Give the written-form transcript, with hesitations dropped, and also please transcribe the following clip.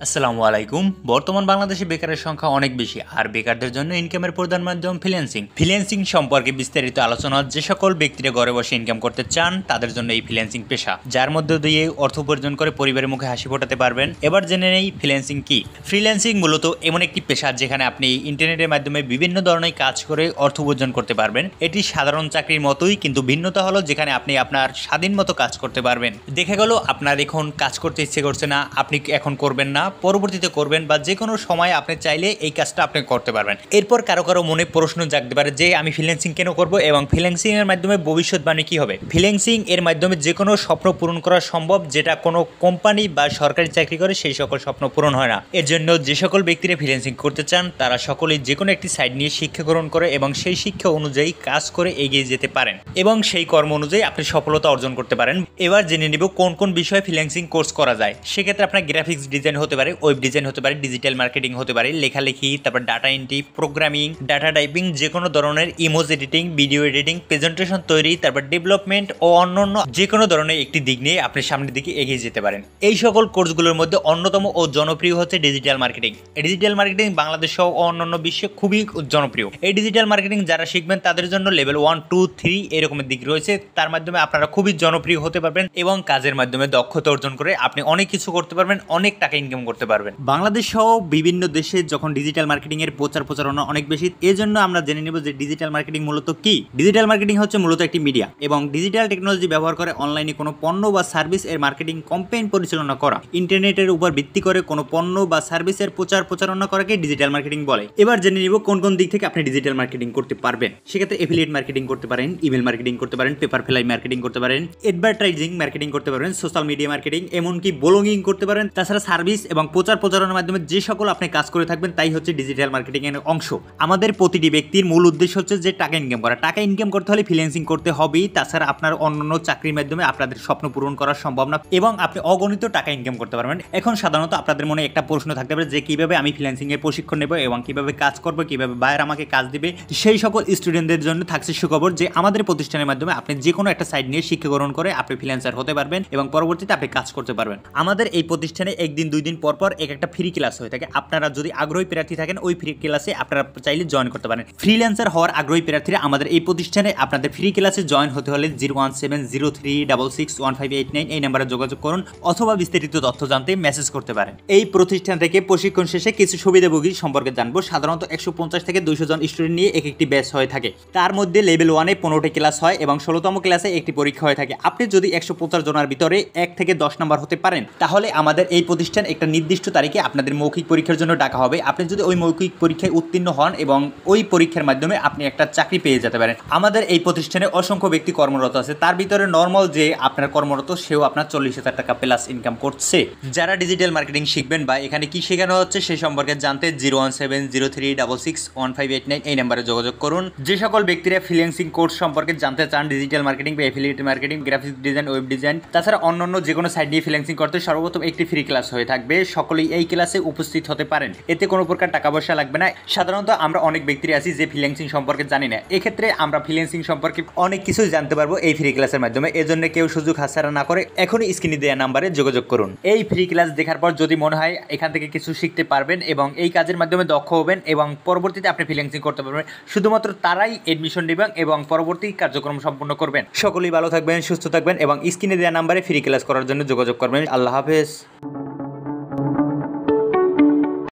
আসসালামু আলাইকুম। বর্তমান বাংলাদেশে বেকারের সংখ্যা অনেক বেশি, আর বেকারদের জন্য ইনকামের প্রধান মাধ্যম ফ্রিল্যান্সিং সম্পর্কে বিস্তারিত আলোচনা। যে সকল ব্যক্তিরা ঘরে বসে ইনকাম করতে চান তাদের জন্য এই ফ্রিল্যান্সিং পেশা, যার মধ্যে দিয়ে অর্থ উপার্জন করে পরিবারের মুখে হাসি ফোটাতে পারবেন। এবার জেনে নেই ফ্রিল্যান্সিং কি। ফ্রিল্যান্সিং মূলত এমন একটি পেশা যেখানে আপনি ইন্টারনেটের মাধ্যমে বিভিন্ন ধরনের কাজ করে অর্থ উপার্জন করতে পারবেন। এটি সাধারণ চাকরির মতোই, কিন্তু ভিন্নতা হলো যেখানে আপনি আপনার স্বাধীন মতো কাজ করতে পারবেন। দেখা গেল আপনার এখন কাজ করতে ইচ্ছে করছে না, আপনি এখন করবেন না, পরবর্তীতে করবেন, বা যে কোনো সময় আপনি চাইলে এই কাজটা আপনি করতে পারবেন। এরপর কারো কারো মনে প্রশ্ন জাগতে পারে যে আমি ফ্রিল্যান্সিং কেন করব এবং ফ্রিল্যান্সিং এর মাধ্যমে ভবিষ্যৎবাণী কি হবে। ফ্রিল্যান্সিং এর মাধ্যমে যে কোনো স্বপ্ন পূরণ করা সম্ভব, যেটা কোনো কোম্পানি বা সরকারি চাকরি করে সেই সকল স্বপ্ন পূরণ হয় না। এর জন্য যে সকল ব্যক্তিরা ফ্রিল্যান্সিং করতে চান তারা সকলেই যে কোনো একটি সাইট নিয়ে শিক্ষা গ্রহণ করে এবং সেই শিক্ষা অনুযায়ী কাজ করে এগিয়ে যেতে পারেন এবং সেই কর্ম অনুযায়ী আপনি সফলতা অর্জন করতে পারেন। এবার জেনে নিব কোন কোন বিষয়ে ফ্রিল্যান্সিং কোর্স করা যায়। সেক্ষেত্রে আপনার গ্রাফিক্স ডিজাইন হতে পারে, ওয়েব ডিজাইন হতে পারে, ডিজিটাল মার্কেটিং হতে পারে, লেখালেখি, তারপর data entry, programming, data typing, যে কোনো ধরনের image editing, video editing, presentation তৈরি, তারপর ডেভেলপমেন্ট ও অন্যান্য যে কোনো ধরনের একটি দিক নিয়ে আপনি সামনের দিকে এগিয়ে যেতে পারেন। এই সকল কোর্সগুলোর মধ্যে অন্যতম ও জনপ্রিয় হচ্ছে digital marketing. Digital marketing Bangladesh সহ অন্যান্য বিশ্বে খুবই জনপ্রিয়। এই ডিজিটাল মার্কেটিং যারা শিখবেন তাদের জন্য লেভেল 1, 2, 3 এরকমের দিক রয়েছে। তার মাধ্যমে আপনারা খুবই জনপ্রিয় হতে পারবেন এবং কাজের মাধ্যমে দক্ষতা অর্জন করে আপনি অনেক কিছু করতে পারবেন, অনেক টাকা ইনকাম করতে পারবেন। বাংলাদেশ সহ বিভিন্ন দেশে যখন ডিজিটাল মার্কেটিং এর প্রচারণা অনেক বেশি, এই জন্য আমরা জেনে নেব যে ডিজিটাল মার্কেটিং মূলত কি। ডিজিটাল মার্কেটিং হচ্ছে মূলত একটি মিডিয়া এবং ডিজিটাল টেকনোলজি ব্যবহার করে অনলাইনে কোনো পণ্য বা সার্ভিস এর মার্কেটিং ক্যাম্পেইন পরিচালনা করা। ইন্টারনেটের উপর ভিত্তি করে কোনো পণ্য বা সার্ভিসের প্রচারণা করাকে ডিজিটাল মার্কেটিং বলে। এবার জেনে নিব কোন কোন দিক থেকে আপনি ডিজিটাল মার্কেটিং করতে পারবেন। সেক্ষেত্রে এফিলিয়েট মার্কেটিং করতে পারেন, ইমেল মার্কেটিং করতে পারেন, পেপার ফ্লাই মার্কেটিং করতে পারেন, অ্যাডভার্টাইজিং মার্কেটিং করতে পারেন, সোশ্যাল মিডিয়া মার্কেটিং, এমনকি ব্লগিং করতে পারেন। তাছাড়া সার্ভিস এবং প্রচারণার মাধ্যমে যে সকল আপনি কাজ করে থাকবেন তাই হচ্ছে ডিজিটাল মার্কেটিং এর অংশ। আমাদের প্রতিটি ব্যক্তির মূল উদ্দেশ্য হচ্ছে যে টাকা ইনকাম করা। টাকা ইনকাম করতে হলে ফ্রিল্যান্সিং করতে হবেই, তাছাড়া আপনার অন্যান্য চাকরির মাধ্যমে আপনাদের স্বপ্ন পূরণ করা সম্ভব না এবং আপনি অগণিত টাকা ইনকাম করতে পারবেন। এখন সাধারণত আপনাদের মনে একটা প্রশ্ন থাকতে পারে যে কিভাবে আমি ফ্রিল্যান্সিং এর প্রশিক্ষণ নেব এবং কিভাবে কাজ করব, কিভাবে বায়ার আমাকে কাজ দিবে। সেই সকল স্টুডেন্টদের জন্য থাকছে সুখবর যে আমাদের প্রতিষ্ঠানের মাধ্যমে আপনি যে কোনো একটা সাইট নিয়ে শিক্ষা গ্রহণ করে আপনি ফ্রিল্যান্সার হতে পারবেন এবং পরবর্তীতে আপনি কাজ করতে পারবেন। আমাদের এই প্রতিষ্ঠানে একদিন 2 দিন পর একটা ফ্রি ক্লাস হয়ে থাকে। আপনারা যদি আগ্রহী প্রার্থী থাকেন ওই ফ্রি ক্লাসে আপনারা চাইলে জয়েন করতে পারেন। ফ্রিল্যান্সার হওয়ার আগ্রহী প্রার্থীরা আমাদের এই প্রতিষ্ঠানে আপনাদের ফ্রি ক্লাসে জয়েন হতে হলে 01703661589 এই নাম্বারে যোগাযোগ করুন অথবা বিস্তারিত তথ্য জানতে মেসেজ করতে পারেন। এই প্রতিষ্ঠান থেকে প্রশিক্ষণ শেষে কিছু সুবিধাভোগী সম্পর্কে জানবো। সাধারণত 150 থেকে 200 জন স্টুডেন্ট নিয়ে একটি ব্যাচ হয়ে থাকে। তার মধ্যে লেভেল 1-এ 15টি ক্লাস হয় এবং 16তম ক্লাসে একটি পরীক্ষা হয়ে থাকে। আপনি যদি 150 জনের ভিতরে 1 থেকে 10 নাম্বার হতে পারেন তাহলে আমাদের এই প্রতিষ্ঠান একটা নির্দিষ্ট তারিখে আপনাদের মৌখিক পরীক্ষার জন্য ডাকা হবে। আপনি যদি ওই মৌখিক পরীক্ষায় উত্তীর্ণ হন এবং ওই পরীক্ষার মাধ্যমে আপনি একটা চাকরি পেয়ে যেতে পারেন। আমাদের এই প্রতিষ্ঠানে অসংখ্য ব্যক্তি কর্মরত আছে, তার ভিতরে নর্মাল যে আপনার কর্মরত সেও আপনার 40,000 টাকা প্লাস ইনকাম করছে। যারা ডিজিটাল মার্কেটিং শিখবেন বা এখানে কি শেখানো হচ্ছে সেই সম্পর্কে জানতে 01703661589 এই নাম্বারে যোগাযোগ করুন। যে সকল ব্যক্তিরা ফ্রিল্যান্সিং কোর্স সম্পর্কে জানতে চান, ডিজিটাল মার্কেটিং বা affiliate marketing, graphics design, web design, তাছাড়া অন্যান্য যে কোনো সাইট নিয়ে ফ্রিল্যান্সিং করতে সর্বপ্রথম একটি ফ্রি ক্লাস হয়ে থাকবে। সকলেই এই ক্লাসে উপস্থিত হতে পারেন, এতে কোনো প্রকার টাকা পয়সা লাগবে না। সাধারণত আমরা অনেক ব্যক্তিরা আছি যে ফ্রিল্যান্সিং সম্পর্কে জানি না, এক্ষেত্রে আমরা ফ্রিল্যান্সিং সম্পর্কে অনেক কিছু জানতে পারবো এই ফ্রি ক্লাসের মাধ্যমে। এজন্য কেউ সুযোগ হাতছাড়া না করে এখনই স্ক্রিনে দেওয়া নাম্বারে যোগাযোগ করুন। এই ফ্রি ক্লাস দেখার পর যদি মনে হয় এখান থেকে কিছু শিখতে পারবেন এবং এই কাজের মাধ্যমে দক্ষ হবেন এবং পরবর্তীতে আপনি ফ্রিল্যান্সিং করতে পারবেন, শুধুমাত্র তারাই এডমিশন নেবেন এবং পরবর্তী কার্যক্রম সম্পূর্ণ করবেন। সকলেই ভালো থাকবেন, সুস্থ থাকবেন এবং স্ক্রিনে দেওয়া নাম্বারে ফ্রি ক্লাস করার জন্য যোগাযোগ করবেন। আল্লাহ হাফেজ।